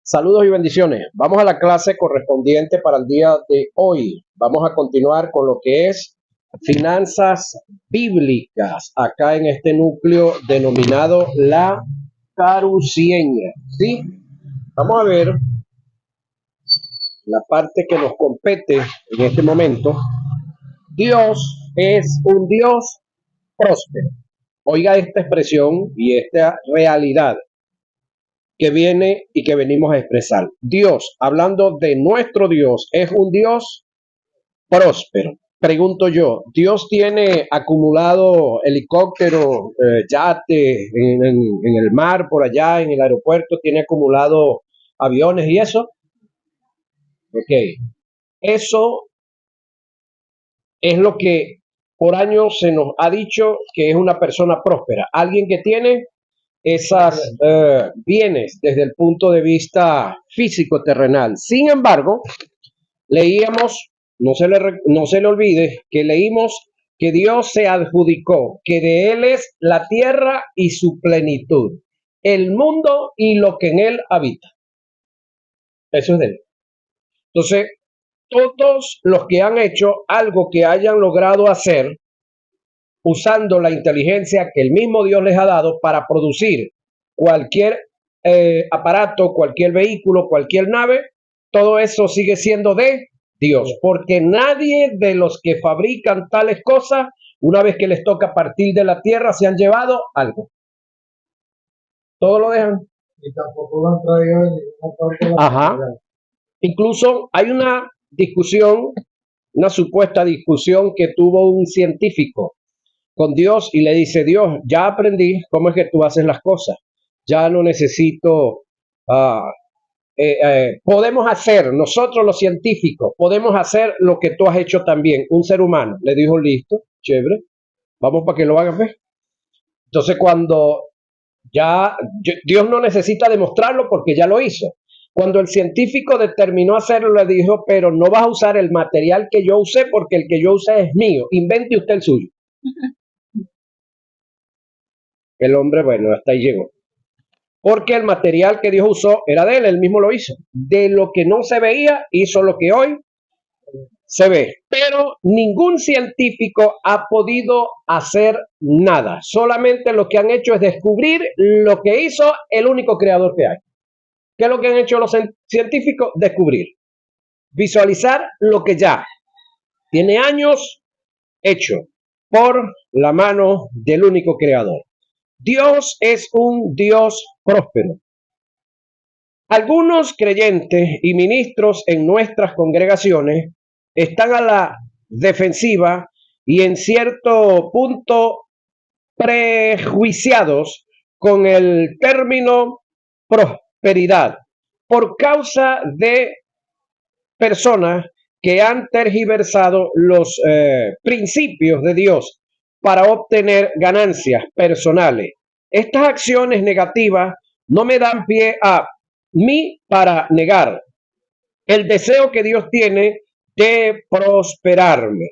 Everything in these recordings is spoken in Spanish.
Saludos y bendiciones. Vamos a la clase correspondiente para el día de hoy. Vamos a continuar con lo que es finanzas bíblicas, acá en este núcleo denominado la carucieña. ¿Sí? Vamos a ver la parte que nos compete en este momento. Dios es un Dios próspero. Oiga esta expresión y esta realidad que viene y que venimos a expresar. Dios, hablando de nuestro Dios, es un Dios próspero. Pregunto yo, ¿Dios tiene acumulado helicópteros, yates en el mar, por allá, en el aeropuerto? ¿Tiene acumulado aviones y eso? Ok. Eso es lo que por años se nos ha dicho que es una persona próspera. Alguien que tiene esas bienes desde el punto de vista físico terrenal. Sin embargo, leíamos, no se le olvide que leímos que Dios se adjudicó, que de Él es la tierra y su plenitud, el mundo y lo que en Él habita. Eso es de Él. Entonces, todos los que han hecho algo que hayan logrado hacer, usando la inteligencia que el mismo Dios les ha dado para producir cualquier aparato, cualquier vehículo, cualquier nave, todo eso sigue siendo de Dios, porque nadie de los que fabrican tales cosas, una vez que les toca partir de la tierra, se han llevado algo. Todo lo dejan. Y tampoco lo han traído de ninguna parte de la Ajá. Incluso hay una discusión, una supuesta discusión que tuvo un científico con Dios y le dice: Dios, ya aprendí cómo es que tú haces las cosas, ya no necesito, podemos hacer, nosotros los científicos, podemos hacer lo que tú has hecho también, un ser humano. Le dijo: listo, chévere, vamos para que lo hagas, ¿ves? Entonces cuando Dios no necesita demostrarlo porque ya lo hizo. Cuando el científico determinó hacerlo, le dijo: pero no vas a usar el material que yo usé porque el que yo usé es mío, invente usted el suyo. El hombre, bueno, hasta ahí llegó. Porque el material que Dios usó era de él mismo lo hizo. De lo que no se veía, hizo lo que hoy se ve. Pero ningún científico ha podido hacer nada. Solamente lo que han hecho es descubrir lo que hizo el único creador que hay. ¿Qué es lo que han hecho los científicos? Descubrir. Visualizar lo que ya tiene años hecho por la mano del único creador. Dios es un Dios próspero. Algunos creyentes y ministros en nuestras congregaciones están a la defensiva y en cierto punto prejuiciados con el término prosperidad por causa de personas que han tergiversado los principios de Dios para obtener ganancias personales. Estas acciones negativas no me dan pie a mí para negar el deseo que Dios tiene de prosperarme.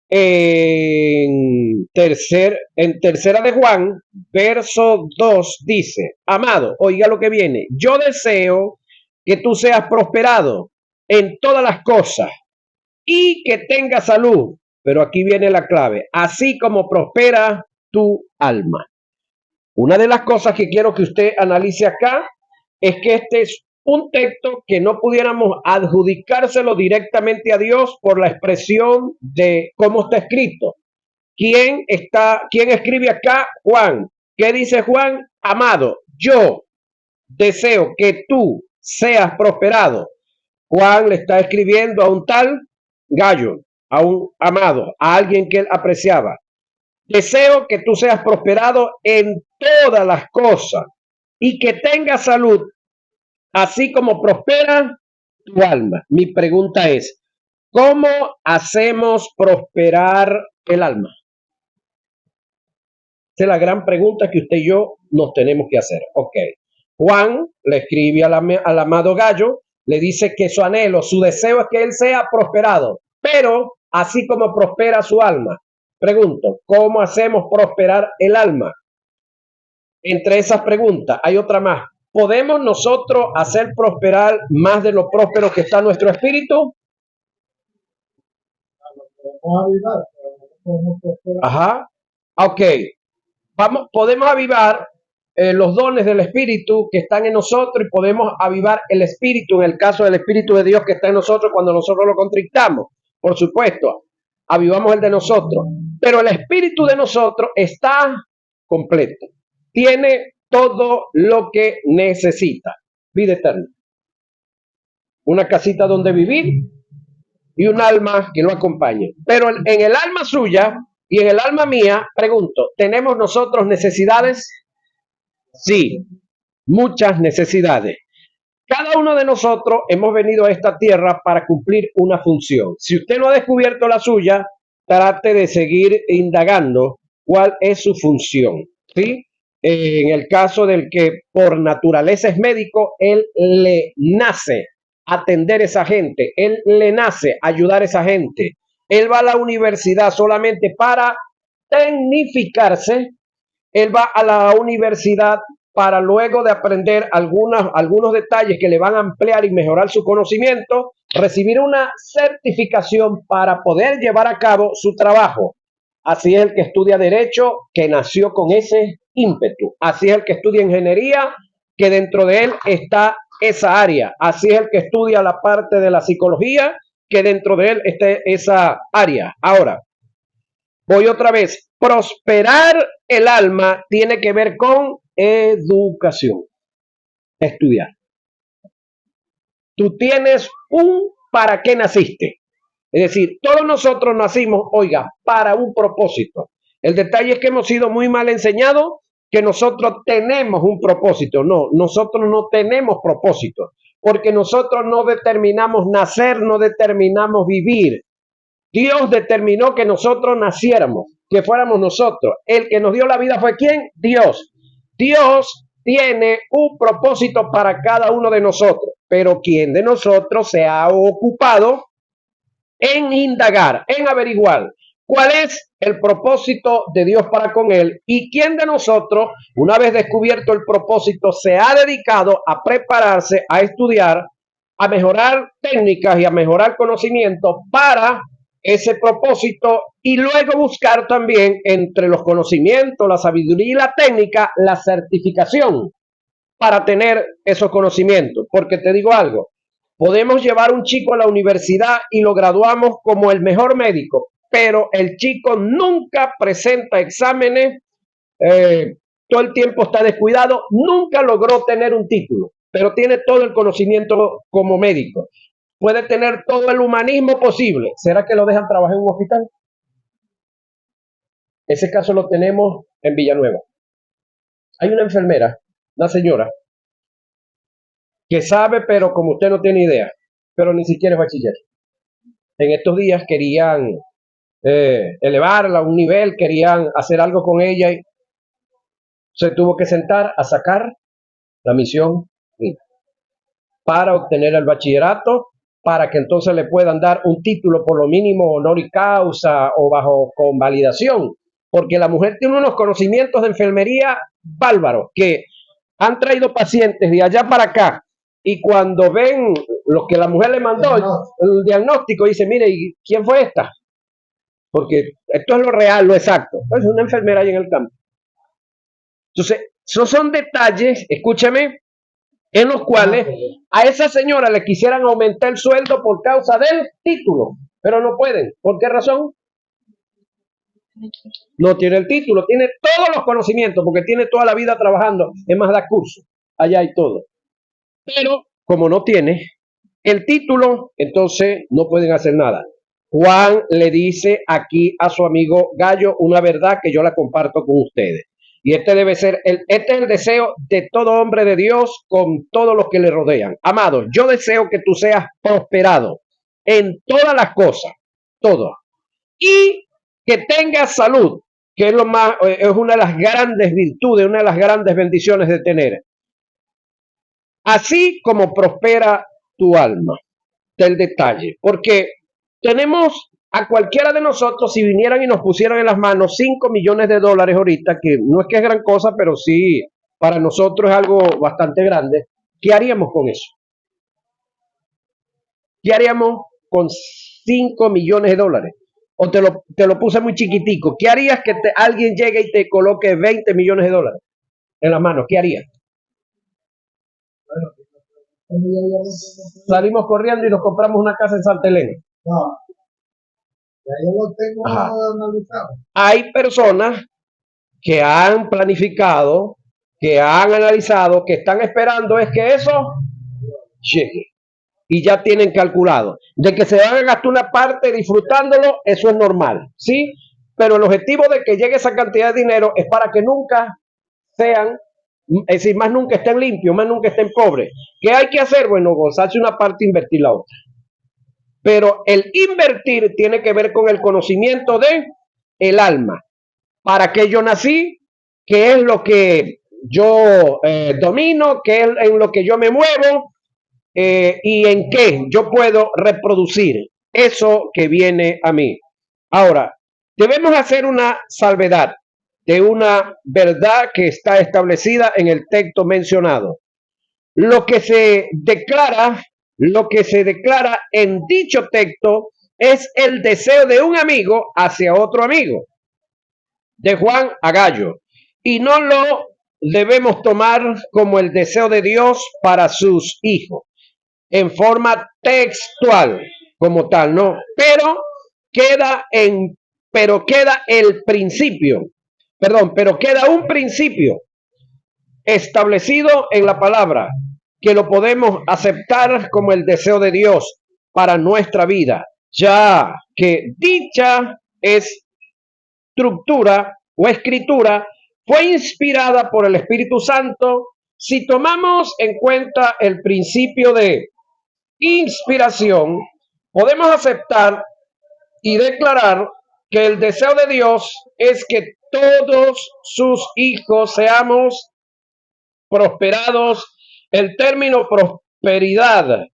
En tercera de Juan, verso 2 dice: amado, oiga lo que viene, yo deseo que tú seas prosperado en todas las cosas y que tengas salud. Pero aquí viene la clave: así como prospera tu alma. Una de las cosas que quiero que usted analice acá es que este es un texto que no pudiéramos adjudicárselo directamente a Dios por la expresión de cómo está escrito. ¿Quién escribe acá? Juan. ¿Qué dice Juan? Amado, yo deseo que tú seas prosperado. Juan le está escribiendo a un tal Gallo, a un amado, a alguien que él apreciaba. Deseo que tú seas prosperado en todas las cosas y que tengas salud, así como prospera tu alma. Mi pregunta es: ¿cómo hacemos prosperar el alma? Esa es la gran pregunta que usted y yo nos tenemos que hacer. Ok. Juan le escribe al amado Gallo, le dice que su anhelo, su deseo es que él sea prosperado, pero así como prospera su alma. Pregunto, ¿cómo hacemos prosperar el alma? Entre esas preguntas hay otra más. ¿podemos nosotros hacer prosperar más de lo próspero que está nuestro espíritu? Podemos avivar, pero no podemos prosperar. Ajá. Ok. Podemos avivar los dones del Espíritu que están en nosotros y podemos avivar el Espíritu, en el caso del Espíritu de Dios que está en nosotros cuando nosotros lo contristamos. Por supuesto, avivamos el de nosotros. Pero el Espíritu de nosotros está completo. Tiene todo lo que necesita. Vida eterna. Una casita donde vivir y un alma que lo acompañe. Pero en el alma suya y en el alma mía, pregunto, ¿tenemos nosotros necesidades? Sí, muchas necesidades. Cada uno de nosotros hemos venido a esta tierra para cumplir una función. Si usted no ha descubierto la suya, trate de seguir indagando cuál es su función. ¿Sí? En el caso del que por naturaleza es médico, él le nace atender a esa gente, él le nace ayudar a esa gente. Él va a la universidad solamente para tecnificarse. Él va a la universidad para luego de aprender algunos detalles que le van a ampliar y mejorar su conocimiento, recibir una certificación para poder llevar a cabo su trabajo. Así es el que estudia Derecho, que nació con ese ímpetu. Así es el que estudia Ingeniería, que dentro de él está esa área. Así es el que estudia la parte de la psicología, que dentro de él está esa área. Ahora, voy otra vez. Prosperar el alma tiene que ver con educación. Estudiar. Tú tienes un para qué naciste. Es decir, todos nosotros nacimos, oiga, para un propósito. El detalle es que hemos sido muy mal enseñados que nosotros tenemos un propósito. No, nosotros no tenemos propósito, porque nosotros no determinamos nacer, no determinamos vivir. Dios determinó que nosotros naciéramos, que fuéramos nosotros. El que nos dio la vida fue ¿quién? Dios. Dios tiene un propósito para cada uno de nosotros, pero ¿quién de nosotros se ha ocupado en indagar, en averiguar cuál es el propósito de Dios para con él? ¿Y quién de nosotros, una vez descubierto el propósito, se ha dedicado a prepararse, a estudiar, a mejorar técnicas y a mejorar conocimiento para ese propósito, y luego buscar también entre los conocimientos, la sabiduría y la técnica, la certificación para tener esos conocimientos? Porque te digo algo, podemos llevar un chico a la universidad y lo graduamos como el mejor médico, pero el chico nunca presenta exámenes, todo el tiempo está descuidado, nunca logró tener un título, pero tiene todo el conocimiento como médico. Puede tener todo el humanismo posible. ¿Será que lo dejan trabajar en un hospital? Ese caso lo tenemos en Villanueva. Hay una enfermera, una señora, que sabe, pero como usted no tiene idea, pero ni siquiera es bachiller. En estos días querían elevarla a un nivel, querían hacer algo con ella y se tuvo que sentar a sacar la misión para obtener el bachillerato, para que entonces le puedan dar un título por lo mínimo honoris causa o bajo convalidación, porque la mujer tiene unos conocimientos de enfermería bárbaros que han traído pacientes de allá para acá, y cuando ven lo que la mujer le mandó, el diagnóstico, dice, mire, ¿y quién fue esta? Porque esto es lo real, lo exacto. Es una enfermera ahí en el campo. Entonces, esos son detalles, escúchame, en los cuales a esa señora le quisieran aumentar el sueldo por causa del título, pero no pueden. ¿Por qué razón? No tiene el título, tiene todos los conocimientos, porque tiene toda la vida trabajando, es más, da curso, allá hay todo. Pero como no tiene el título, entonces no pueden hacer nada. Juan le dice aquí a su amigo Gallo una verdad que yo la comparto con ustedes. Y este debe ser, este es el deseo de todo hombre de Dios con todos los que le rodean. Amado, yo deseo que tú seas prosperado en todas las cosas, todo. Y que tengas salud, que es es una de las grandes virtudes, una de las grandes bendiciones de tener. Así como prospera tu alma. Del detalle, porque tenemos a cualquiera de nosotros, si vinieran y nos pusieran en las manos $5 millones ahorita, que no es que es gran cosa, pero sí para nosotros es algo bastante grande. ¿Qué haríamos con eso? ¿Qué haríamos con 5 millones de dólares? O te lo puse muy chiquitico. ¿Qué harías que alguien llegue y te coloque 20 millones de dólares en la mano? ¿Qué harías? Bueno, no, Salimos corriendo y nos compramos una casa en Santa Elena. ya yo lo tengo Ajá. analizado. Hay personas que han planificado, que han analizado, que están esperando es que eso llegue. Y ya tienen calculado. De que se van a gastar una parte disfrutándolo, eso es normal, ¿sí? Pero el objetivo de que llegue esa cantidad de dinero es para que nunca sean, es decir, más nunca estén limpios, más nunca estén pobres. ¿Qué hay que hacer? Bueno, gozarse una parte e invertir la otra. Pero el invertir tiene que ver con el conocimiento de el alma. ¿Para qué yo nací? ¿Qué es lo que yo domino? ¿Qué es en lo que yo me muevo? ¿Y en qué yo puedo reproducir eso que viene a mí? Ahora, debemos hacer una salvedad de una verdad que está establecida en el texto mencionado. Lo que se declara en dicho texto es el deseo de un amigo hacia otro amigo, de Juan a Gallo, y no lo debemos tomar como el deseo de Dios para sus hijos, en forma textual, como tal, ¿no? Pero queda el principio, pero queda un principio establecido en la palabra, que lo podemos aceptar como el deseo de Dios para nuestra vida, ya que dicha estructura o escritura fue inspirada por el Espíritu Santo. Si tomamos en cuenta el principio de inspiración, podemos aceptar y declarar que el deseo de Dios es que todos sus hijos seamos prosperados. El término prosperidad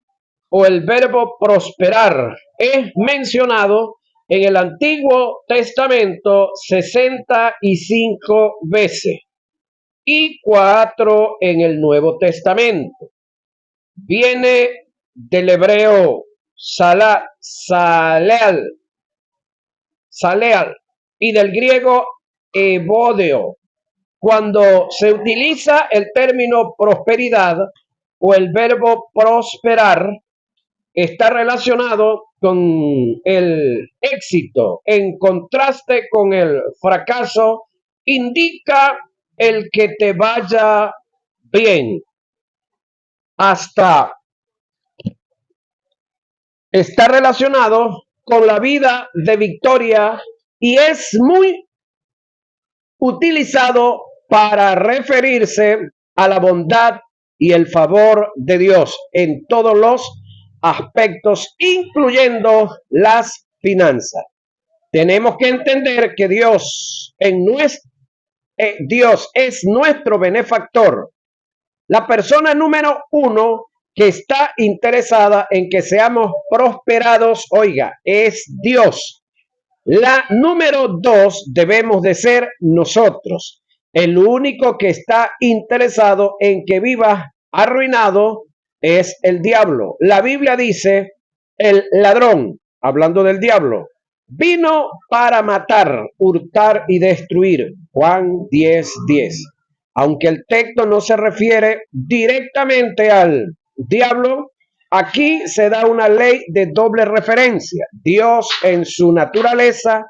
o el verbo prosperar es mencionado en el Antiguo Testamento 65 veces y 4 en el Nuevo Testamento. Viene del hebreo saleal y del griego ebodeo. Cuando se utiliza el término prosperidad o el verbo prosperar, está relacionado con el éxito, en contraste con el fracaso, indica el que te vaya bien. Hasta está relacionado con la vida de victoria y es muy utilizado para referirse a la bondad y el favor de Dios en todos los aspectos, incluyendo las finanzas. Tenemos que entender que Dios es nuestro benefactor, la persona número uno que está interesada en que seamos prosperados, oiga, es Dios. La número 2 debemos de ser nosotros. El único que está interesado en que vivas arruinado es el diablo. La Biblia dice, el ladrón, hablando del diablo, vino para matar, hurtar y destruir. Juan 10:10. Aunque el texto no se refiere directamente al diablo, aquí se da una ley de doble referencia. Dios en su naturaleza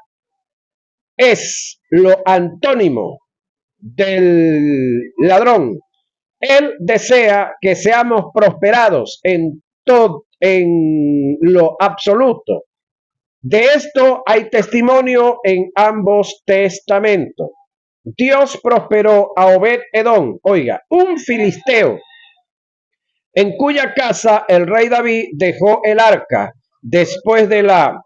es lo antónimo del ladrón. Él desea que seamos prosperados en lo absoluto. De esto hay testimonio en ambos testamentos. Dios prosperó a Obed-Edom, oiga, un filisteo, en cuya casa el rey David dejó el arca después de la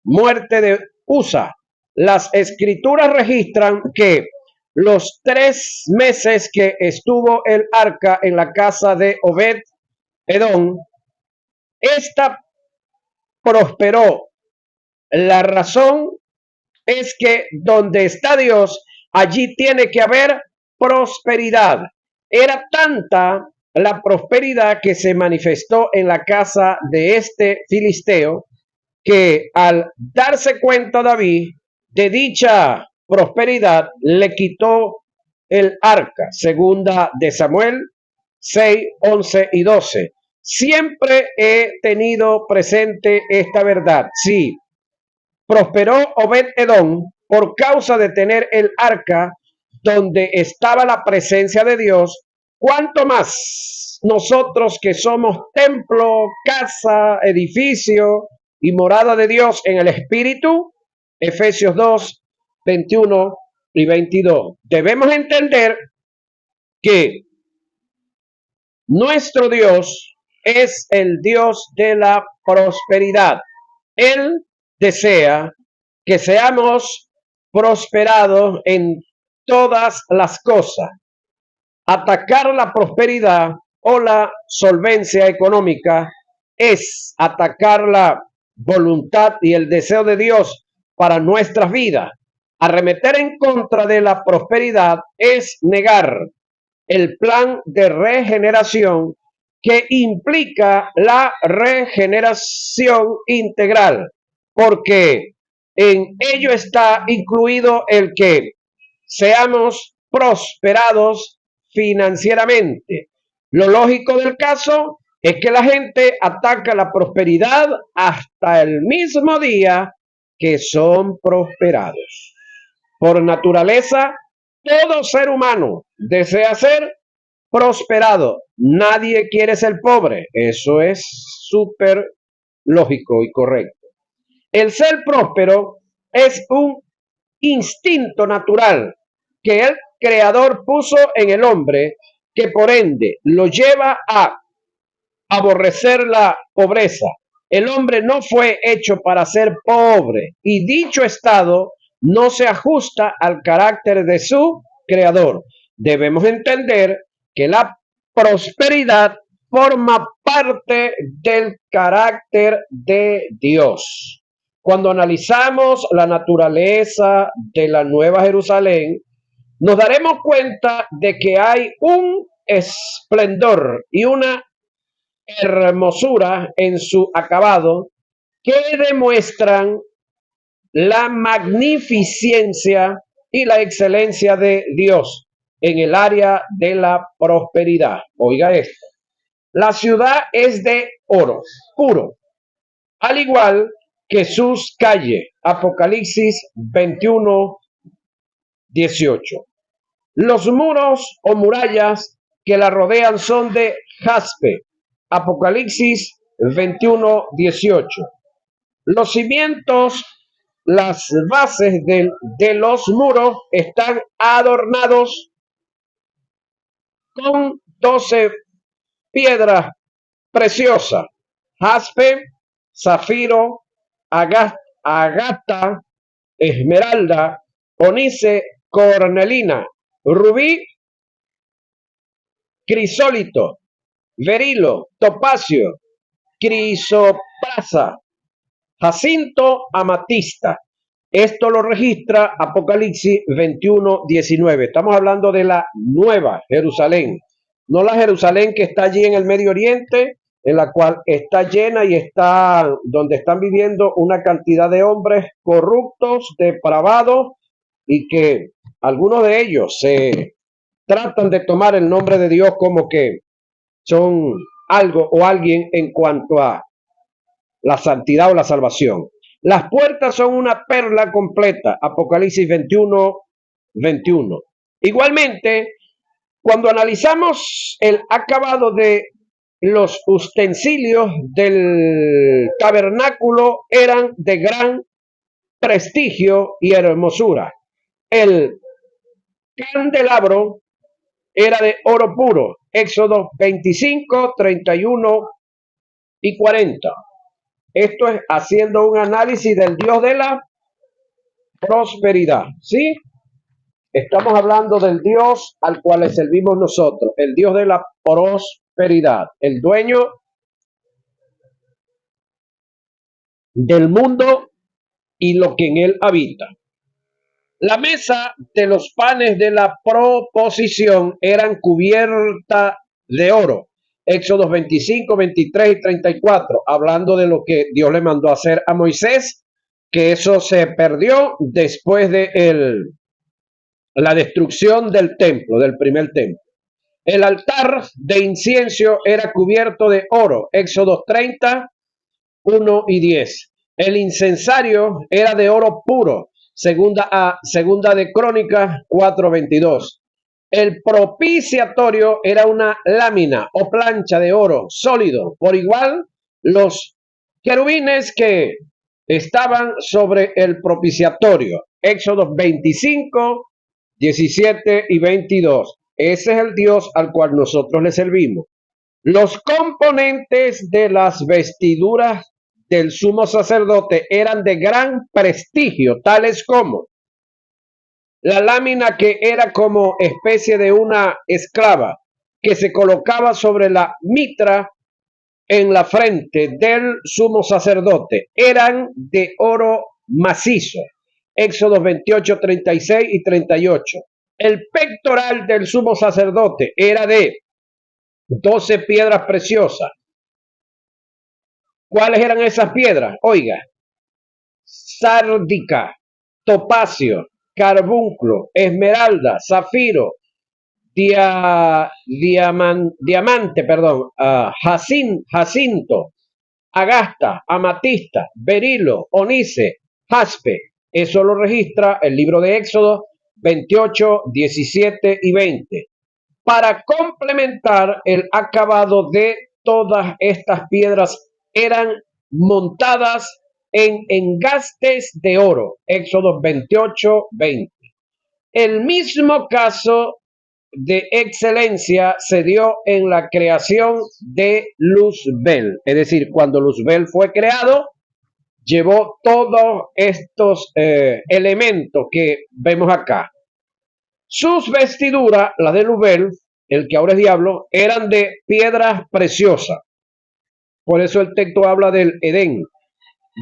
muerte de Usa. Las escrituras registran que los 3 meses que estuvo el arca en la casa de Obed-Edom, esta prosperó. La razón es que donde está Dios, allí tiene que haber prosperidad. Era tanta la prosperidad que se manifestó en la casa de este filisteo que al darse cuenta David de dicha prosperidad le quitó el arca. Segunda de Samuel 6, 11 y 12. Siempre he tenido presente esta verdad. Sí, prosperó Obed-Edom por causa de tener el arca donde estaba la presencia de Dios. ¿Cuánto más nosotros que somos templo, casa, edificio y morada de Dios en el Espíritu? Efesios 2, 21 y 22. Debemos entender que nuestro Dios es el Dios de la prosperidad. Él desea que seamos prosperados en todas las cosas. Atacar la prosperidad o la solvencia económica es atacar la voluntad y el deseo de Dios para nuestras vidas. Arremeter en contra de la prosperidad es negar el plan de regeneración que implica la regeneración integral, porque en ello está incluido el que seamos prosperados financieramente. Lo lógico del caso es que la gente ataca la prosperidad hasta el mismo día que son prosperados. Por naturaleza, todo ser humano desea ser prosperado. Nadie quiere ser pobre. Eso es súper lógico y correcto. El ser próspero es un instinto natural que el Creador puso en el hombre, que por ende lo lleva a aborrecer la pobreza. El hombre no fue hecho para ser pobre y dicho estado no se ajusta al carácter de su creador. Debemos entender que la prosperidad forma parte del carácter de Dios. Cuando analizamos la naturaleza de la Nueva Jerusalén, nos daremos cuenta de que hay un esplendor y una hermosura en su acabado que demuestran la magnificencia y la excelencia de Dios en el área de la prosperidad. Oiga esto, la ciudad es de oro puro, al igual que sus calles. Apocalipsis 21, 18. Los muros o murallas que la rodean son de jaspe. Apocalipsis 21, 18. Los cimientos, las bases de los muros están adornados con 12 piedras preciosas: jaspe, zafiro, agata, esmeralda, onice, cornelina, rubí, crisólito, berilo, topacio, crisoprasa, jacinto, amatista. Esto lo registra Apocalipsis 21, 19. Estamos hablando de la Nueva Jerusalén, no la Jerusalén que está allí en el Medio Oriente, en la cual está llena y está donde están viviendo una cantidad de hombres corruptos, depravados, y que algunos de ellos se tratan de tomar el nombre de Dios como que son algo o alguien en cuanto a la santidad o la salvación. Las puertas son una perla completa. Apocalipsis 21, 21. Igualmente, cuando analizamos el acabado de los utensilios del tabernáculo, eran de gran prestigio y hermosura. El candelabro era de oro puro. Éxodo 25, 31 y 40. Esto es haciendo un análisis del Dios de la prosperidad. ¿Sí? Estamos hablando del Dios al cual le servimos nosotros, el Dios de la prosperidad, el dueño del mundo y lo que en él habita. La mesa de los panes de la proposición eran cubierta de oro. Éxodos 25, 23 y 34, hablando de lo que Dios le mandó a hacer a Moisés, que eso se perdió después de la destrucción del templo, del primer templo. El altar de incienso era cubierto de oro. Éxodos 30, 1 y 10. El incensario era de oro puro. Segunda de Crónicas 4:22. El propiciatorio era una lámina o plancha de oro sólido. Por igual, los querubines que estaban sobre el propiciatorio. Éxodos 25, 17 y 22. Ese es el Dios al cual nosotros le servimos. Los componentes de las vestiduras del sumo sacerdote eran de gran prestigio, tales como la lámina, que era como especie de una esclava que se colocaba sobre la mitra en la frente del sumo sacerdote, eran de oro macizo. Éxodos 28, 36 y 38. El pectoral del sumo sacerdote era de 12 piedras preciosas. ¿Cuáles eran esas piedras? Oiga, sárdica, topacio, carbunclo, esmeralda, zafiro, diamante, jacinto, agasta, amatista, berilo, onice, jaspe. Eso lo registra el libro de Éxodo 28, 17 y 20. Para complementar el acabado de todas estas piedras, eran montadas en engastes de oro. Éxodo 28, 20. El mismo caso de excelencia se dio en la creación de Luzbel. Es decir, cuando Luzbel fue creado, llevó todos estos elementos que vemos acá. Sus vestiduras, las de Luzbel, el que ahora es diablo, eran de piedras preciosas. Por eso el texto habla del Edén,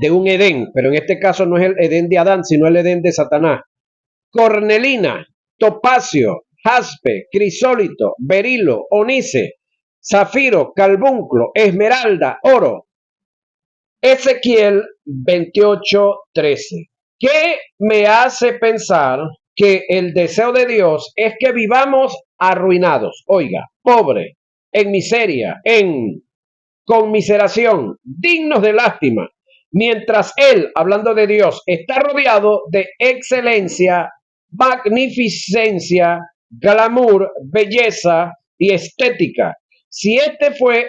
de un Edén, pero en este caso no es el Edén de Adán, sino el Edén de Satanás. Cornelina, topacio, jaspe, crisólito, berilo, onice, zafiro, carbunclo, esmeralda, oro. Ezequiel 28:13. ¿Qué me hace pensar que el deseo de Dios es que vivamos arruinados? Oiga, pobre, en miseria, en conmiseración, dignos de lástima, mientras Él, hablando de Dios, está rodeado de excelencia, magnificencia, glamour, belleza y estética. Si este fuera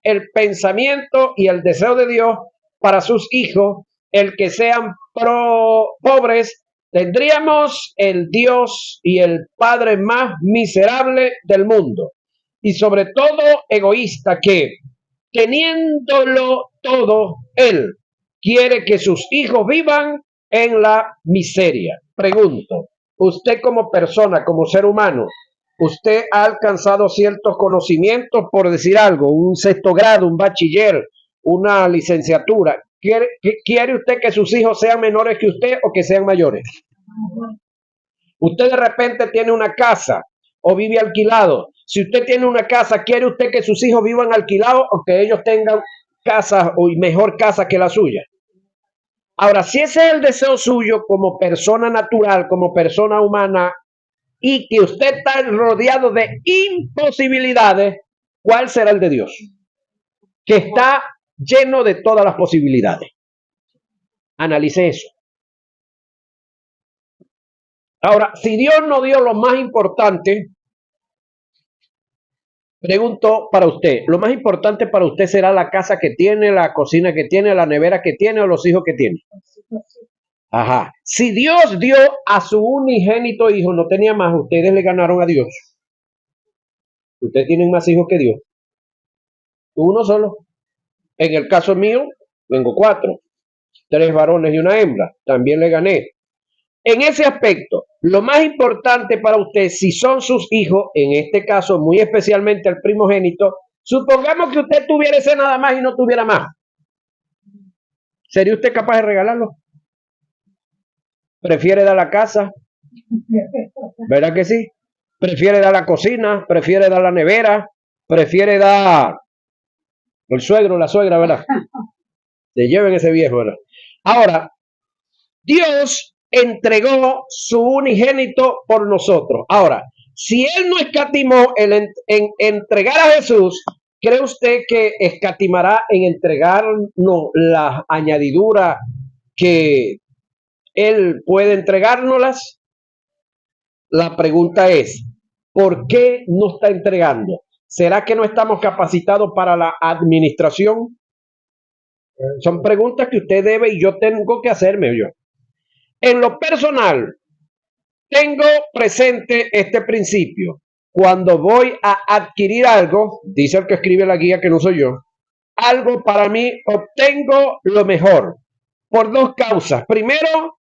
el pensamiento y el deseo de Dios para sus hijos, el que sean pobres, tendríamos el Dios y el Padre más miserable del mundo. Y sobre todo egoísta, que teniéndolo todo, Él quiere que sus hijos vivan en la miseria. Pregunto, usted como persona, como ser humano, usted ha alcanzado ciertos conocimientos, por decir algo, un sexto grado, un bachiller, una licenciatura. ¿Quiere usted que sus hijos sean menores que usted o que sean mayores? Usted de repente tiene una casa o vive alquilado. Si usted tiene una casa, ¿quiere usted que sus hijos vivan alquilados o que ellos tengan casa o mejor casa que la suya? Ahora, si ese es el deseo suyo como persona natural, como persona humana, y que usted está rodeado de imposibilidades, ¿cuál será el de Dios? Que está lleno de todas las posibilidades. Analice eso. Ahora, si Dios no dio lo más importante, pregunto para usted, ¿lo más importante para usted será la casa que tiene, la cocina que tiene, la nevera que tiene o los hijos que tiene? Ajá. Si Dios dio a su unigénito hijo, no tenía más, ustedes le ganaron a Dios. Ustedes tienen más hijos que Dios. Uno solo. En el caso mío, tengo 4. 3 varones y una hembra. También le gané. En ese aspecto, lo más importante para usted, si son sus hijos, en este caso muy especialmente el primogénito, supongamos que usted tuviera ese nada más y no tuviera más. ¿Sería usted capaz de regalarlo? prefiere dar la casa, ¿verdad que sí? Prefiere dar la cocina, prefiere dar la nevera, prefiere dar el suegro, la suegra, ¿verdad? Se lleven ese viejo, ¿verdad? Ahora, Dios entregó su unigénito por nosotros. Ahora, si Él no escatimó en entregar a Jesús, ¿cree usted que escatimará en entregarnos las añadiduras que Él puede entregárnoslas? La pregunta es, ¿por qué no está entregando? ¿Será que no estamos capacitados para la administración? Son preguntas que usted debe y yo tengo que hacerme yo. En lo personal, tengo presente este principio. Cuando voy a adquirir algo, dice el que escribe la guía que no soy yo, algo para mí, obtengo lo mejor por dos causas. Primero,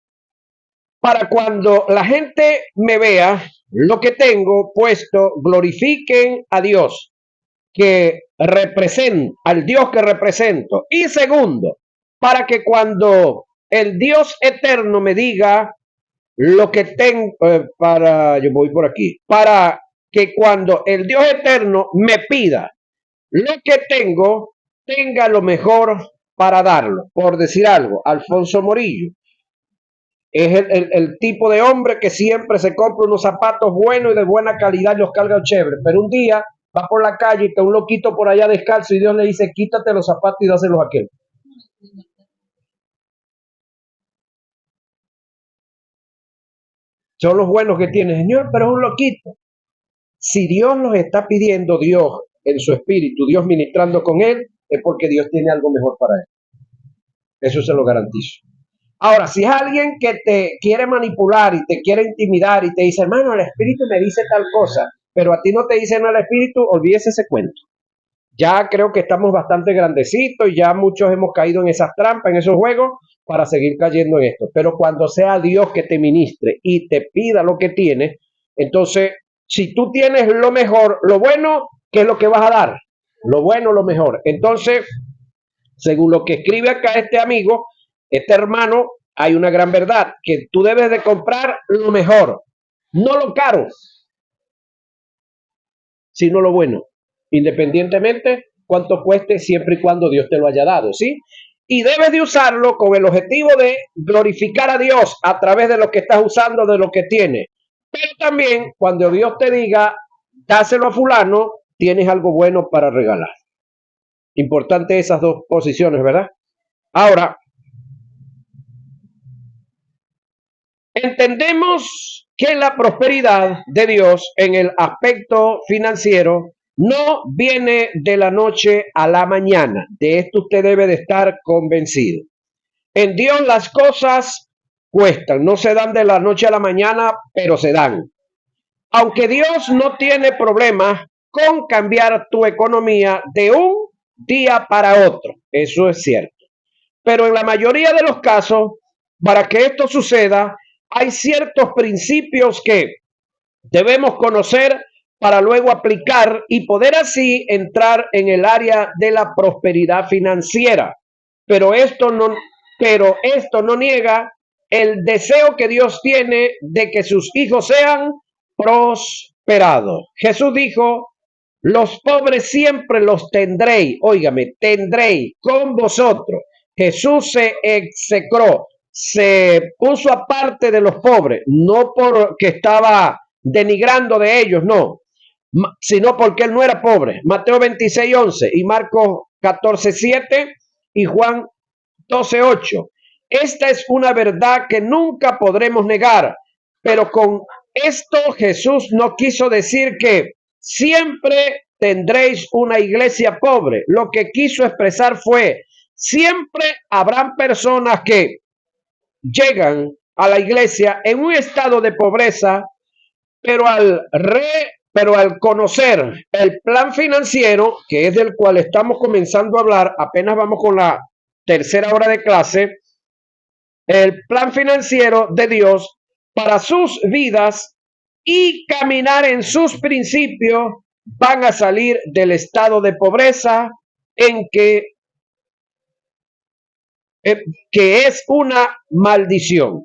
para cuando la gente me vea lo que tengo puesto, glorifiquen a Dios que represento, al Dios que represento. Y segundo, para que cuando el Dios eterno me diga lo que tengo, yo voy por aquí, para que cuando el Dios eterno me pida lo que tengo, tenga lo mejor para darlo. Por decir algo, Alfonso Morillo es el tipo de hombre que siempre se compra unos zapatos buenos y de buena calidad y los carga chévere, pero un día va por la calle y está un loquito por allá descalzo y Dios le dice, quítate los zapatos y dáselos a aquel. Son los buenos que tiene, Señor, pero es un loquito. Si Dios los está pidiendo, Dios en su espíritu, Dios ministrando con él, es porque Dios tiene algo mejor para él. Eso se lo garantizo. Ahora, si es alguien que te quiere manipular y te quiere intimidar y te dice, hermano, el espíritu me dice tal cosa, pero a ti no te dice nada el espíritu, olvídese ese cuento. Ya creo que estamos bastante grandecitos y ya muchos hemos caído en esas trampas, en esos juegos, para seguir cayendo en esto. Pero cuando sea Dios que te ministre y te pida lo que tienes, entonces, si tú tienes lo mejor, lo bueno, ¿qué es lo que vas a dar? Lo bueno, lo mejor. Entonces, según lo que escribe acá este amigo, este hermano, hay una gran verdad, que tú debes de comprar lo mejor, no lo caro, sino lo bueno, independientemente cuánto cueste, siempre y cuando Dios te lo haya dado, ¿sí? Y debes de usarlo con el objetivo de glorificar a Dios a través de lo que estás usando, de lo que tienes. Pero también, cuando Dios te diga, dáselo a fulano, tienes algo bueno para regalar. Importante esas dos posiciones, ¿verdad? Ahora, entendemos que la prosperidad de Dios en el aspecto financiero no viene de la noche a la mañana. De esto usted debe de estar convencido. En Dios las cosas cuestan, no se dan de la noche a la mañana, pero se dan. Aunque Dios no tiene problemas con cambiar tu economía de un día para otro, eso es cierto. Pero en la mayoría de los casos, para que esto suceda, hay ciertos principios que debemos conocer para luego aplicar y poder así entrar en el área de la prosperidad financiera. Pero esto no niega el deseo que Dios tiene de que sus hijos sean prosperados. Jesús dijo, los pobres siempre los tendréis, óigame, tendréis con vosotros. Jesús se execró, se puso aparte de los pobres, no porque estaba denigrando de ellos, no, sino porque él no era pobre. Mateo 26:11 y Marcos 14:7 y Juan 12:8. Esta es una verdad que nunca podremos negar, pero con esto Jesús no quiso decir que siempre tendréis una iglesia pobre. Lo que quiso expresar fue, siempre habrán personas que llegan a la iglesia en un estado de pobreza, pero al conocer el plan financiero, que es del cual estamos comenzando a hablar, apenas vamos con la tercera hora de clase, el plan financiero de Dios para sus vidas y caminar en sus principios, van a salir del estado de pobreza en que es una maldición.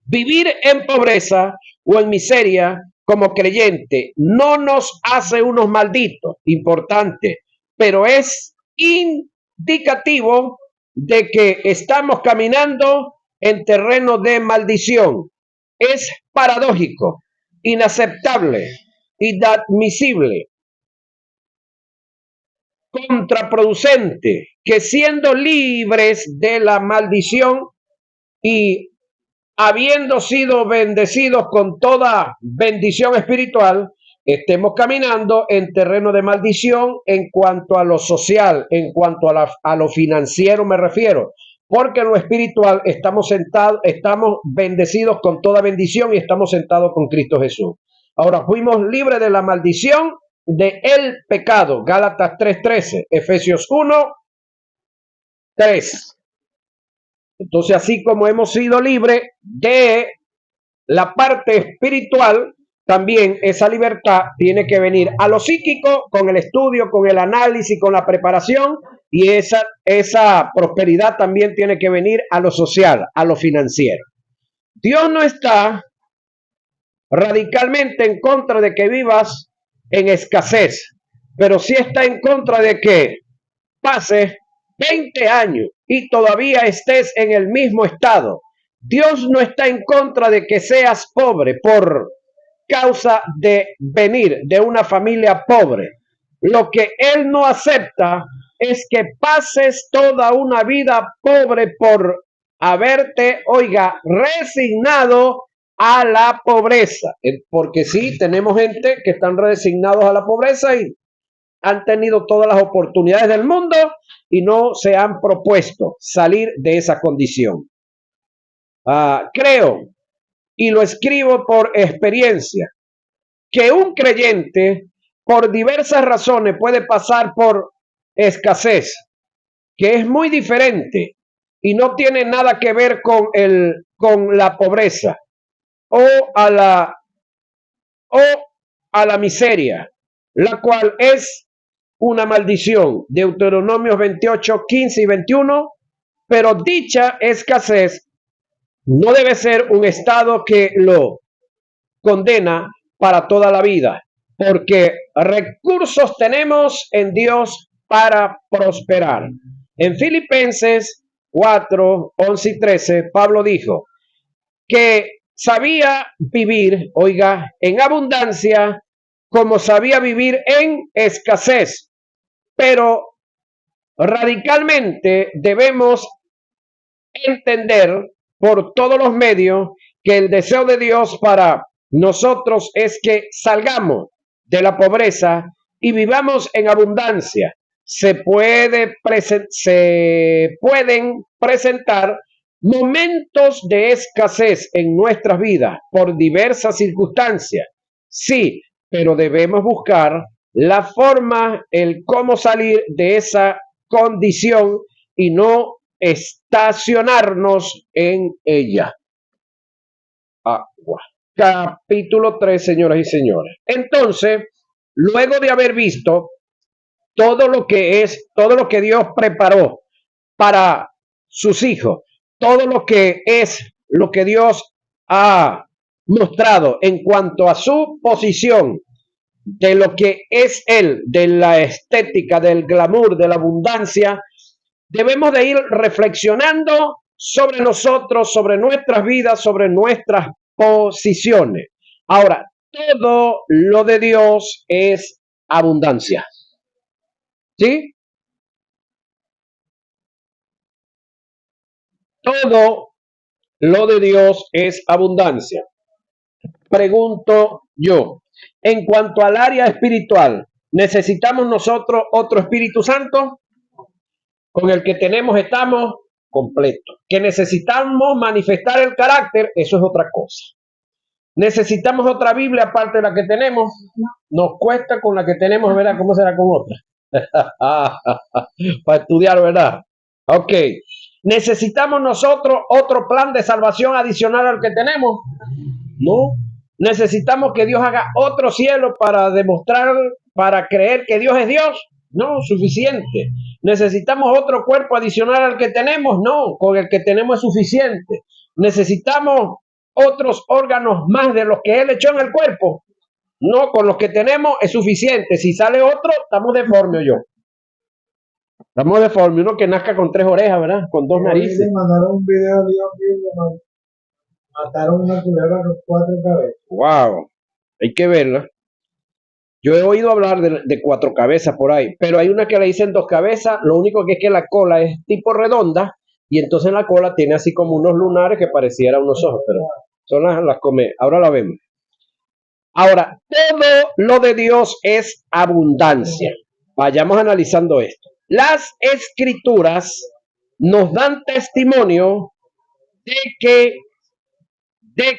Vivir en pobreza o en miseria como creyente no nos hace unos malditos, importante, pero es indicativo de que estamos caminando en terreno de maldición. Es paradójico, inaceptable, inadmisible, contraproducente, que siendo libres de la maldición y habiendo sido bendecidos con toda bendición espiritual, estemos caminando en terreno de maldición en cuanto a lo social, en cuanto a lo financiero me refiero, porque en lo espiritual estamos bendecidos con toda bendición y estamos sentados con Cristo Jesús. Ahora fuimos libres de la maldición de el pecado, Gálatas 3:13, Efesios 1:3. Entonces, así como hemos sido libres de la parte espiritual, también esa libertad tiene que venir a lo psíquico con el estudio, con el análisis, con la preparación, y esa prosperidad también tiene que venir a lo social, a lo financiero. Dios no está radicalmente en contra de que vivas en escasez, pero sí está en contra de que pases 20 años y todavía estés en el mismo estado. Dios no está en contra de que seas pobre por causa de venir de una familia pobre. Lo que Él no acepta es que pases toda una vida pobre por haberte, oiga, resignado a la pobreza. Porque sí, tenemos gente que están resignados a la pobreza y han tenido todas las oportunidades del mundo y no se han propuesto salir de esa condición. Creo, y lo escribo por experiencia, que un creyente por diversas razones puede pasar por escasez, que es muy diferente y no tiene nada que ver con la pobreza o a la miseria, la cual es una maldición. Deuteronomios 28, 15 y 21. Pero dicha escasez no debe ser un estado que lo condena para toda la vida, porque recursos tenemos en Dios para prosperar. En Filipenses 4, 11 y 13, Pablo dijo que sabía vivir, oiga, en abundancia, como sabía vivir en escasez, pero radicalmente debemos entender por todos los medios que el deseo de Dios para nosotros es que salgamos de la pobreza y vivamos en abundancia. Se pueden presentar momentos de escasez en nuestras vidas por diversas circunstancias, sí, pero debemos buscar la forma, el cómo salir de esa condición y no estacionarnos en ella. Agua. Capítulo 3, señoras y señores. Entonces, luego de haber visto todo lo que Dios preparó para sus hijos, todo lo que es lo que Dios ha mostrado en cuanto a su posición, de lo que es Él, de la estética, del glamour, de la abundancia, debemos de ir reflexionando sobre nosotros, sobre nuestras vidas, sobre nuestras posiciones. Ahora, todo lo de Dios es abundancia. ¿Sí? Todo lo de Dios es abundancia. Pregunto yo, en cuanto al área espiritual, ¿necesitamos nosotros otro Espíritu Santo? Con el que tenemos estamos completos. Que necesitamos manifestar el carácter, eso es otra cosa. Necesitamos otra Biblia aparte de la que tenemos. Nos cuesta con la que tenemos, ¿verdad? ¿Cómo será con otra? Para estudiar, ¿verdad? Ok. ¿Necesitamos nosotros otro plan de salvación adicional al que tenemos? No. ¿Necesitamos que Dios haga otro cielo para demostrar, para creer que Dios es Dios? No, suficiente. ¿Necesitamos otro cuerpo adicional al que tenemos? No, con el que tenemos es suficiente. ¿Necesitamos otros órganos más de los que Él echó en el cuerpo. No, con los que tenemos es suficiente. Si sale otro, estamos deformes yo. Estamos deformes. Uno que nazca con 3 orejas, ¿verdad? Con 2 narices. Le mandaron un video de Dios mío, mataron una culebra con 4 cabezas. Wow, hay que verla. Yo he oído hablar de 4 cabezas por ahí, pero hay una que le dicen 2 cabezas. Lo único que es que la cola es tipo redonda y entonces la cola tiene así como unos lunares que pareciera unos ojos, pero son las come. Ahora la vemos. Ahora, todo lo de Dios es abundancia. Vayamos analizando esto. Las escrituras nos dan testimonio de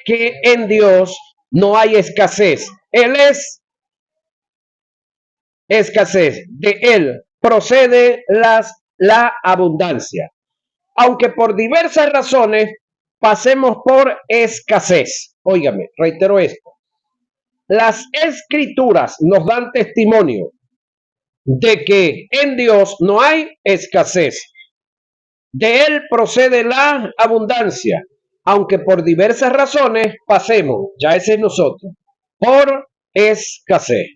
que en Dios no hay escasez. Él es escasez. De Él procede la abundancia. Aunque por diversas razones pasemos por escasez. Óigame, reitero esto. Las escrituras nos dan testimonio de que en Dios no hay escasez. De Él procede la abundancia, aunque por diversas razones pasemos, ya ese es nosotros, por escasez.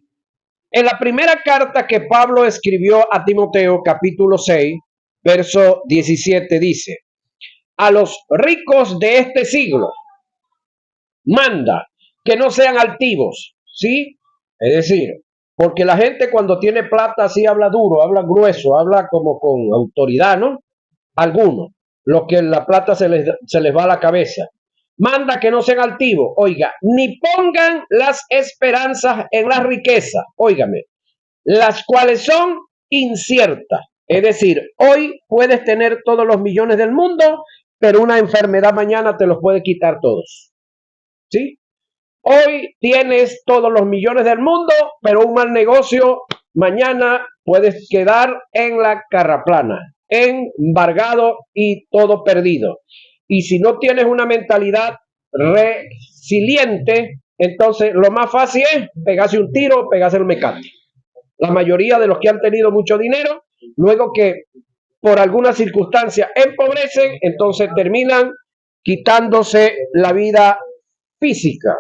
En la primera carta que Pablo escribió a Timoteo, capítulo 6, verso 17, dice: a los ricos de este siglo manda que no sean altivos, ¿sí? Es decir, porque la gente cuando tiene plata así habla duro, habla grueso, habla como con autoridad, ¿no? Algunos, los que la plata se les va a la cabeza. Manda que no sean altivos, oiga, ni pongan las esperanzas en la riqueza, óigame, las cuales son inciertas. Es decir, hoy puedes tener todos los millones del mundo, pero una enfermedad mañana te los puede quitar todos. ¿Sí? Hoy tienes todos los millones del mundo, pero un mal negocio mañana puedes quedar en la carraplana, embargado y todo perdido. Y si no tienes una mentalidad resiliente, entonces lo más fácil es pegarse un tiro, pegarse el mecate. La mayoría de los que han tenido mucho dinero, luego que por alguna circunstancia empobrecen, entonces terminan quitándose la vida física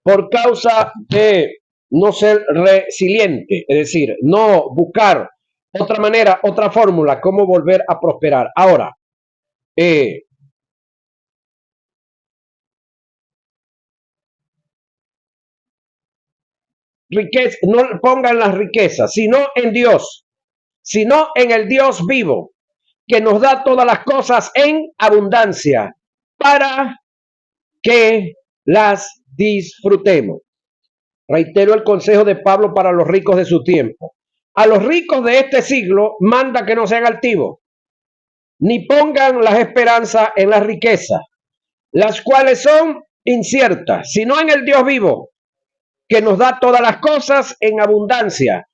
por causa de no ser resiliente, es decir, no buscar otra manera, otra fórmula, cómo volver a prosperar. Ahora, riqueza, no pongan las riquezas, sino en Dios, sino en el Dios vivo, que nos da todas las cosas en abundancia, para que las disfrutemos. Reitero el consejo de Pablo para los ricos de su tiempo. A los ricos de este siglo manda que no sean altivos, ni pongan las esperanzas en la riqueza, las cuales son inciertas, sino en el Dios vivo, que nos da todas las cosas en abundancia,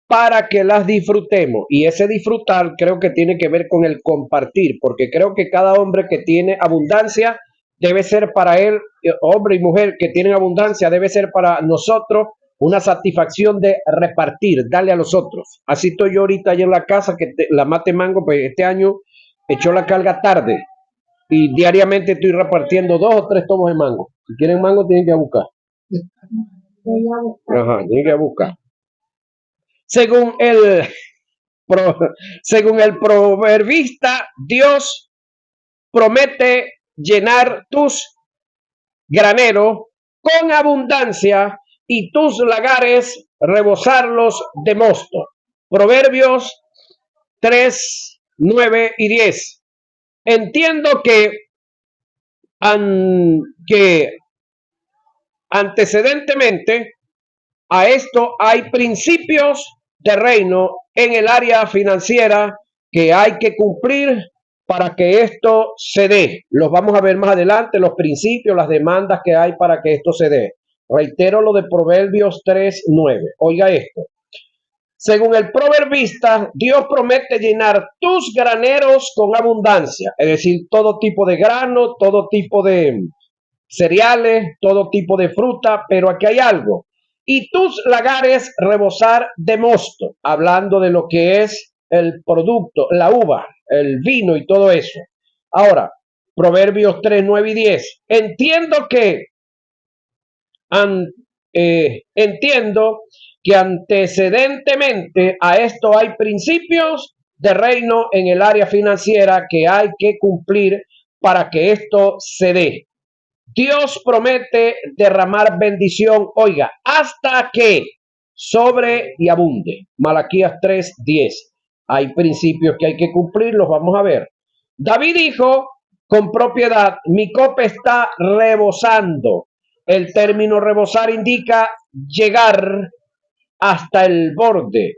para que las disfrutemos. Y ese disfrutar creo que tiene que ver con el compartir, porque creo que cada hombre que tiene abundancia debe ser para él, hombre y mujer que tienen abundancia, debe ser para nosotros una satisfacción de repartir, darle a los otros. Así estoy yo ahorita allá en la casa, que la mate mango, pues este año echó la carga tarde y diariamente estoy repartiendo 2 o 3 tomos de mango. Si quieren mango tienen que buscar. Ajá, tienen que buscar. Según el proverbista, Dios promete llenar tus graneros con abundancia y tus lagares rebosarlos de mosto. Proverbios 3, 9 y 10. Entiendo que antecedentemente a esto hay principios de reino en el área financiera que hay que cumplir para que esto se dé. Los vamos a ver más adelante, los principios, las demandas que hay para que esto se dé. Reitero lo de Proverbios 3:9. Oiga esto. Según el proverbista, Dios promete llenar tus graneros con abundancia, es decir, todo tipo de grano, todo tipo de cereales, todo tipo de fruta, pero aquí hay algo. Y tus lagares rebosar de mosto, hablando de lo que es el producto, la uva, el vino y todo eso. Ahora, Proverbios 3, 9 y 10. Entiendo que antecedentemente a esto hay principios de reino en el área financiera que hay que cumplir para que esto se dé. Dios promete derramar bendición, oiga, hasta que sobre y abunde. Malaquías 3:10. Hay principios que hay que cumplir, los vamos a ver. David dijo con propiedad, mi copa está rebosando. El término rebosar indica llegar hasta el borde.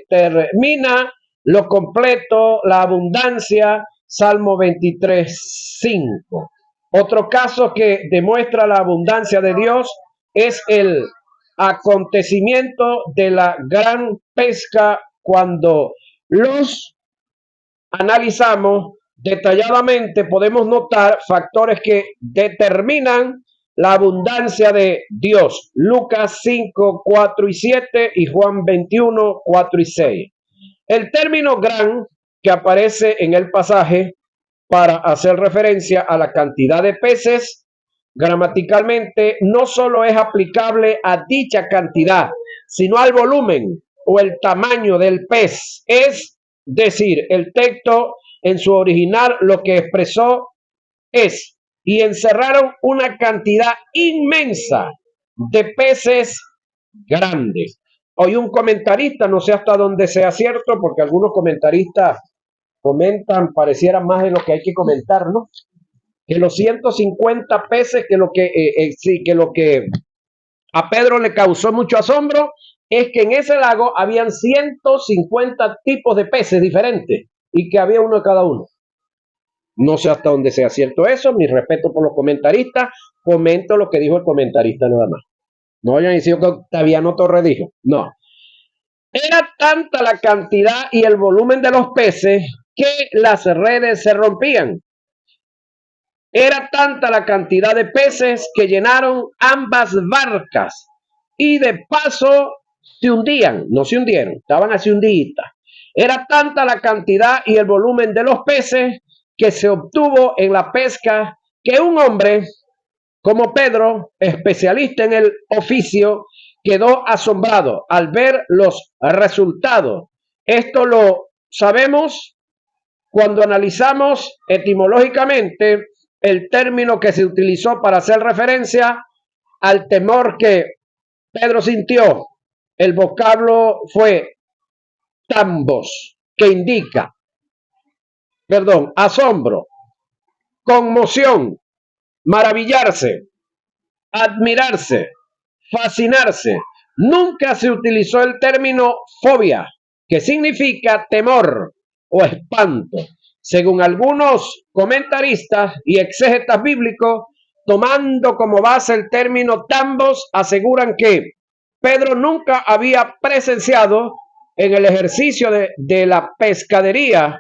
Determina lo completo, la abundancia. Salmo 23:5. Otro caso que demuestra la abundancia de Dios es el acontecimiento de la gran pesca cuando los analizamos detalladamente podemos notar factores que determinan la abundancia de Dios. Lucas 5, 4 y 7 y Juan 21, 4 y 6. El término gran que aparece en el pasaje para hacer referencia a la cantidad de peces, gramaticalmente no solo es aplicable a dicha cantidad, sino al volumen o el tamaño del pez. Es decir, el texto en su original lo que expresó es, y encerraron una cantidad inmensa de peces grandes. Hoy un comentarista, no sé hasta dónde sea cierto, porque algunos comentaristas comentan, pareciera más de lo que hay que comentar, ¿no? Que los 150 peces, que lo que a Pedro le causó mucho asombro es que en ese lago habían 150 tipos de peces diferentes y que había uno de cada uno. No sé hasta dónde sea cierto eso, mi respeto por los comentaristas, comento lo que dijo el comentarista nada más. No hayan dicho que Octaviano Torres dijo, no. Era tanta la cantidad y el volumen de los peces que las redes se rompían. Era tanta la cantidad de peces que llenaron ambas barcas y de paso se hundían, no se hundieron, estaban así hundiditas. Era tanta la cantidad y el volumen de los peces que se obtuvo en la pesca que un hombre como Pedro, especialista en el oficio, quedó asombrado al ver los resultados. Esto lo sabemos cuando analizamos etimológicamente el término que se utilizó para hacer referencia al temor que Pedro sintió. El vocablo fue tambos, que indica, asombro, conmoción, maravillarse, admirarse, fascinarse. Nunca se utilizó el término fobia, que significa temor o espanto. Según algunos comentaristas y exégetas bíblicos, tomando como base el término tambos, aseguran que Pedro nunca había presenciado en el ejercicio de la pescadería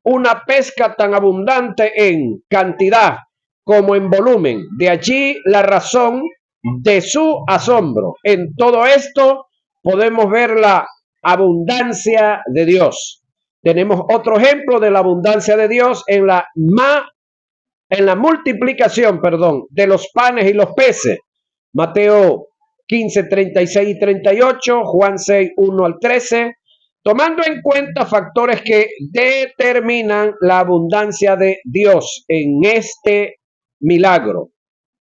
una pesca tan abundante en cantidad como en volumen. De allí la razón de su asombro. En todo esto podemos ver la abundancia de Dios. Tenemos otro ejemplo de la abundancia de Dios en la multiplicación, de los panes y los peces. Mateo 15, 36 y 38, Juan 6, 1 al 13, tomando en cuenta factores que determinan la abundancia de Dios en este milagro.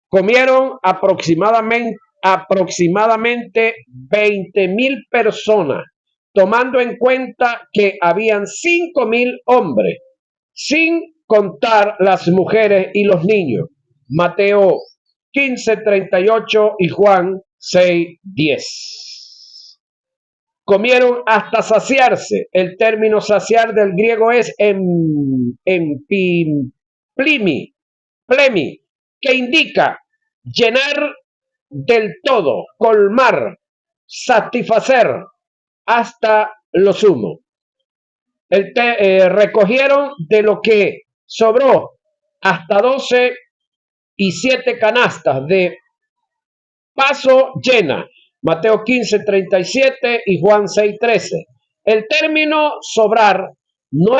Comieron aproximadamente 20,000 personas, tomando en cuenta que habían 5,000 hombres, sin contar las mujeres y los niños. Mateo 15, 38 y Juan 6, 10. Comieron hasta saciarse. El término saciar del griego es plemi, que indica llenar del todo, colmar, satisfacer hasta lo sumo. Recogieron de lo que sobró hasta 12 y 7 canastas de paso llena. Mateo 15, 37 y Juan 6, 13. El término sobrar no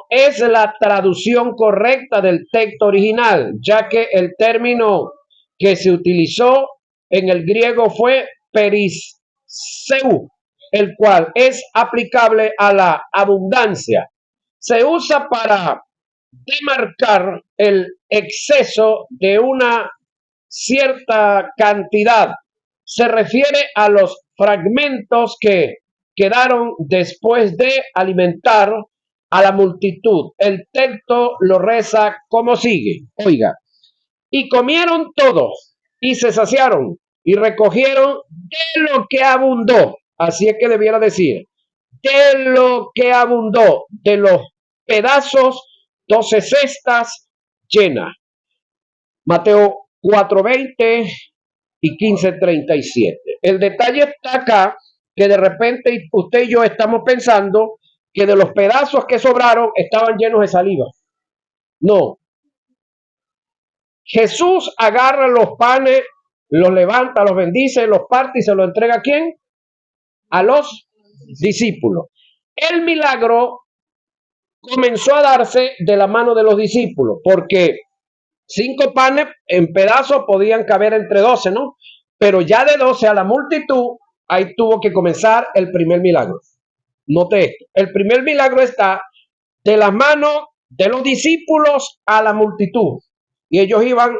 es la traducción correcta del texto original, ya que el término que se utilizó en el griego fue periseu, el cual es aplicable a la abundancia. Se usa para demarcar el exceso de una cierta cantidad. Se refiere a los fragmentos que quedaron después de alimentar a la multitud. El texto lo reza como sigue. Oiga, y comieron todos y se saciaron y recogieron de lo que abundó. Así es que debiera decir, de lo que abundó, de los pedazos, 12 cestas llenas. Mateo 4:20 y 15:37. El detalle está acá, que de repente usted y yo estamos pensando que de los pedazos que sobraron estaban llenos de saliva. No. Jesús agarra los panes, los levanta, los bendice, los parte y se los entrega ¿a quién? A los discípulos. El milagro comenzó a darse de la mano de los discípulos, porque 5 panes en pedazos podían caber entre 12, ¿no? Pero ya de 12 a la multitud, ahí tuvo que comenzar el primer milagro. Note esto, el primer milagro está de las manos de los discípulos a la multitud. Y ellos iban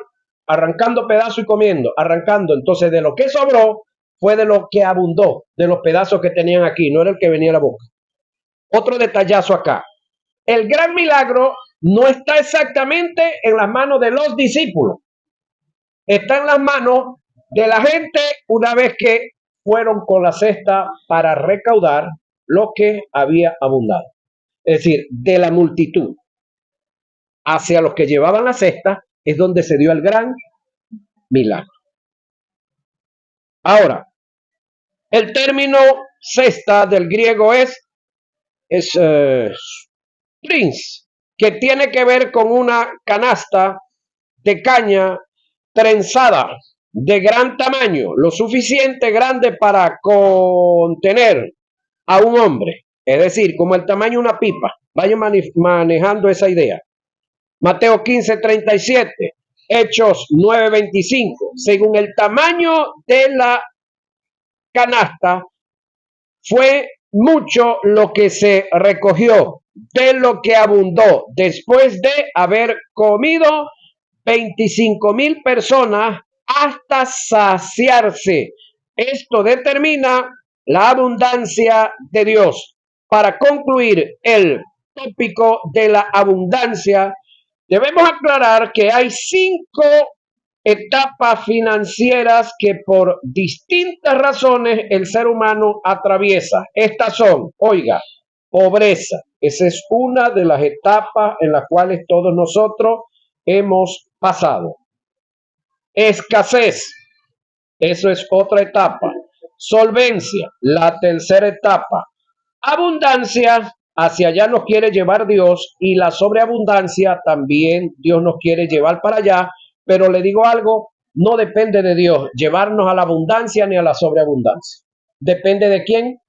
arrancando pedazos y comiendo, arrancando. Entonces de lo que sobró fue de lo que abundó, de los pedazos que tenían aquí, no era el que venía a la boca. Otro detallazo acá. El gran milagro no está exactamente en las manos de los discípulos. Está en las manos de la gente una vez que fueron con la cesta para recaudar lo que había abundado. Es decir, de la multitud hacia los que llevaban la cesta es donde se dio el gran milagro. Ahora, el término cesta del griego es prince, que tiene que ver con una canasta de caña trenzada de gran tamaño, lo suficiente grande para contener a un hombre, es decir, como el tamaño de una pipa. Vaya manejando esa idea. Mateo 15:37, Hechos 9:25. Según el tamaño de la canasta, fue mucho lo que se recogió de lo que abundó después de haber comido 25,000 personas hasta saciarse. Esto determina la abundancia de Dios. Para concluir el tópico de la abundancia, debemos aclarar que hay 5 etapas financieras que por distintas razones el ser humano atraviesa. Estas son, oiga, pobreza. Esa es una de las etapas en las cuales todos nosotros hemos pasado. Escasez, eso es otra etapa. Solvencia, la tercera etapa. Abundancia, hacia allá nos quiere llevar Dios, y la sobreabundancia también Dios nos quiere llevar para allá, pero le digo algo, no depende de Dios llevarnos a la abundancia ni a la sobreabundancia. ¿Depende de quién?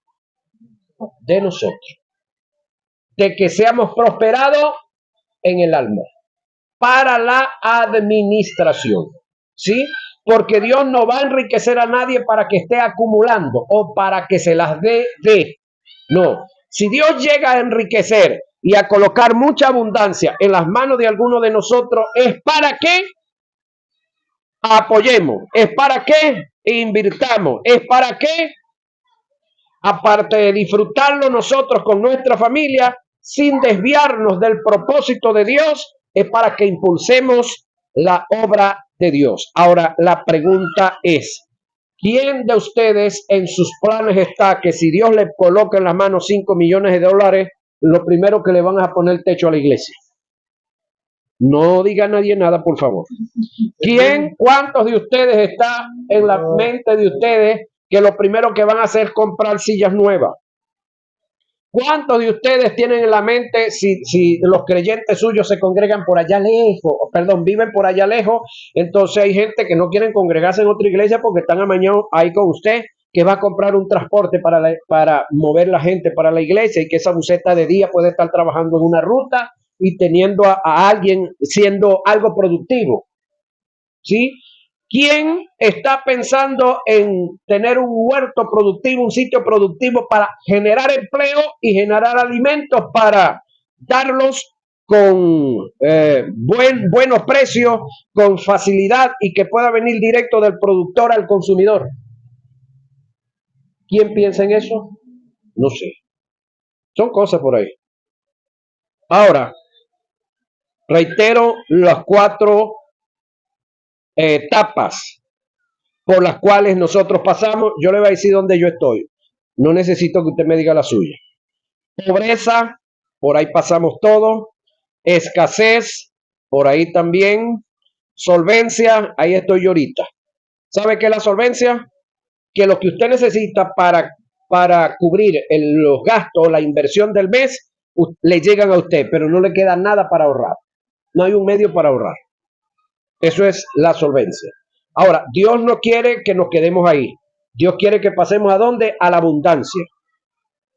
De nosotros. De que seamos prosperados en el alma para la administración, ¿sí? Porque Dios no va a enriquecer a nadie para que esté acumulando o para que se las dé. No, si Dios llega a enriquecer y a colocar mucha abundancia en las manos de alguno de nosotros, es para que apoyemos, es para que invirtamos, es para que, aparte de disfrutarlo nosotros con nuestra familia, sin desviarnos del propósito de Dios, es para que impulsemos la obra de Dios. Ahora, la pregunta es, ¿quién de ustedes en sus planes está que si Dios le coloca en las manos 5 millones de dólares, lo primero que le van a poner techo a la iglesia? No diga a nadie nada, por favor. ¿Cuántos de ustedes está en la mente de ustedes que lo primero que van a hacer es comprar sillas nuevas? ¿Cuántos de ustedes tienen en la mente si los creyentes suyos se congregan por allá lejos, viven por allá lejos? Entonces hay gente que no quieren congregarse en otra iglesia porque están amañados ahí con usted que va a comprar un transporte para mover la gente para la iglesia y que esa buseta de día puede estar trabajando en una ruta y teniendo a alguien siendo algo productivo, ¿sí? ¿Quién está pensando en tener un huerto productivo, un sitio productivo para generar empleo y generar alimentos para darlos con buenos precios, con facilidad y que pueda venir directo del productor al consumidor? ¿Quién piensa en eso? No sé. Son cosas por ahí. Ahora, reitero las 4 etapas por las cuales nosotros pasamos. Yo le voy a decir dónde yo estoy. No necesito que usted me diga la suya. Pobreza, por ahí pasamos todo. Escasez, por ahí también. Solvencia, ahí estoy yo ahorita. ¿Sabe qué es la solvencia? Que lo que usted necesita para cubrir los gastos, la inversión del mes, le llegan a usted, pero no le queda nada para ahorrar. No hay un medio para ahorrar. Eso es la solvencia. Ahora, Dios no quiere que nos quedemos ahí. Dios quiere que pasemos ¿a dónde? A la abundancia.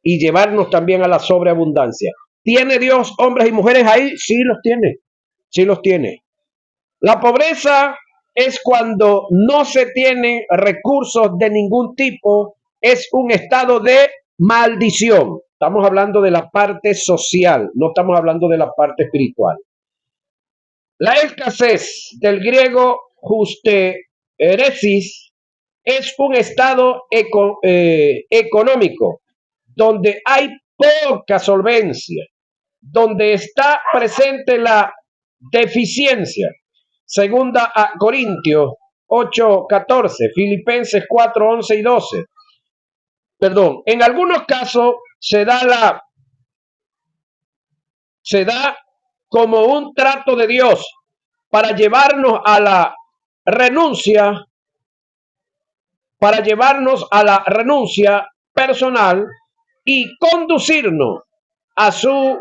Y llevarnos también a la sobreabundancia. ¿Tiene Dios hombres y mujeres ahí? Sí los tiene. Sí los tiene. La pobreza es cuando no se tienen recursos de ningún tipo. Es un estado de maldición. Estamos hablando de la parte social, no estamos hablando de la parte espiritual. La escasez, del griego justeresis, es un estado económico donde hay poca solvencia, donde está presente la deficiencia. Segunda a Corintios 8:14, Filipenses 4:11 y 12. Perdón, en algunos casos se da como un trato de Dios para llevarnos a la renuncia, personal y conducirnos a su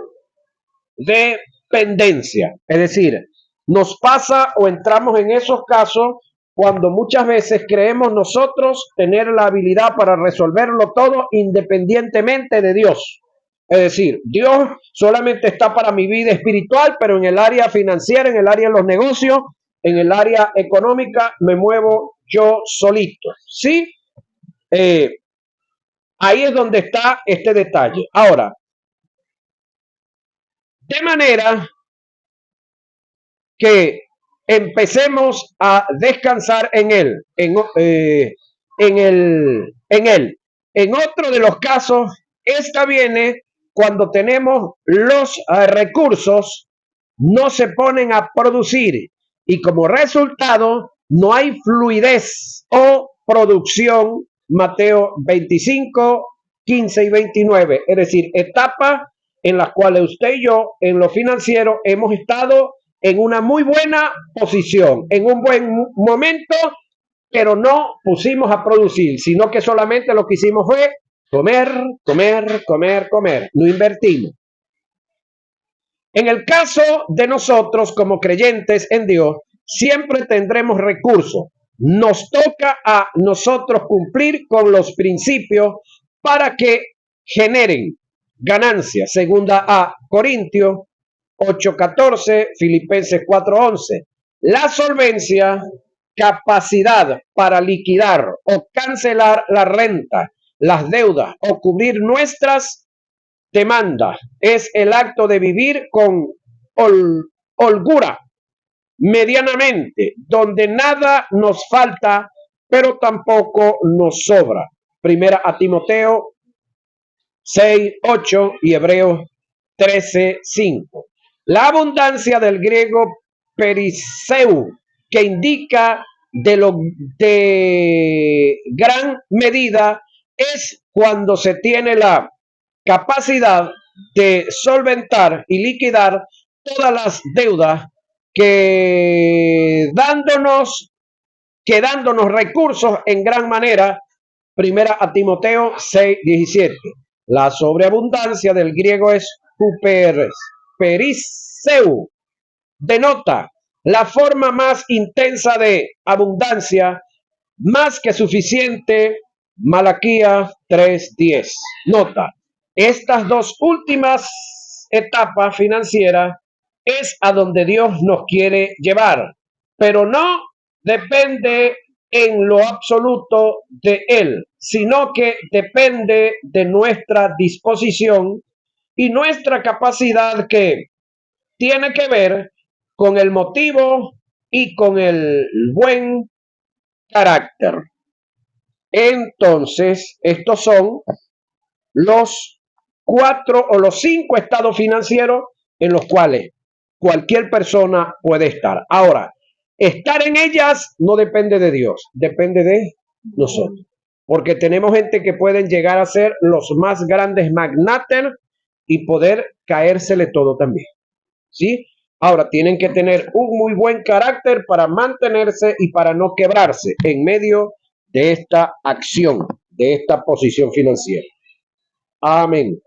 dependencia. Es decir, nos pasa o entramos en esos casos cuando muchas veces creemos nosotros tener la habilidad para resolverlo todo independientemente de Dios. Es decir, Dios solamente está para mi vida espiritual, pero en el área financiera, en el área de los negocios, en el área económica, me muevo yo solito. ¿Sí? Ahí es donde está este detalle. Ahora, de manera que empecemos a descansar en él, en él. En otro de los casos, esta viene cuando tenemos los recursos, no se ponen a producir y como resultado no hay fluidez o producción. Mateo 25, 15 y 29, es decir, etapas en las cuales usted y yo en lo financiero hemos estado en una muy buena posición, en un buen momento, pero no pusimos a producir, sino que solamente lo que hicimos fue comer, no invertimos. En el caso de nosotros como creyentes en Dios, siempre tendremos recursos. Nos toca a nosotros cumplir con los principios para que generen ganancias. Segunda a Corintios 8:14, Filipenses 4:11. La solvencia, capacidad para liquidar o cancelar la renta, las deudas o cubrir nuestras demandas, es el acto de vivir con holgura, medianamente, donde nada nos falta, pero tampoco nos sobra. Primera a Timoteo 6:8 y Hebreos 13:5. La abundancia del griego periseu, que indica de gran medida, es cuando se tiene la capacidad de solventar y liquidar todas las deudas quedándonos recursos en gran manera. Primera a Timoteo 6:17. La sobreabundancia del griego es periseu, denota la forma más intensa de abundancia, más que suficiente, Malaquías 3:10. Nota, estas dos últimas etapas financieras es a donde Dios nos quiere llevar, pero no depende en lo absoluto de Él, sino que depende de nuestra disposición y nuestra capacidad, que tiene que ver con el motivo y con el buen carácter. Entonces, estos son los 4 o los 5 estados financieros en los cuales cualquier persona puede estar. Ahora, estar en ellas no depende de Dios, depende de nosotros. Porque tenemos gente que pueden llegar a ser los más grandes magnates y poder caérsele todo también. ¿Sí? Ahora, tienen que tener un muy buen carácter para mantenerse y para no quebrarse en medio de esta acción, de esta posición financiera. Amén.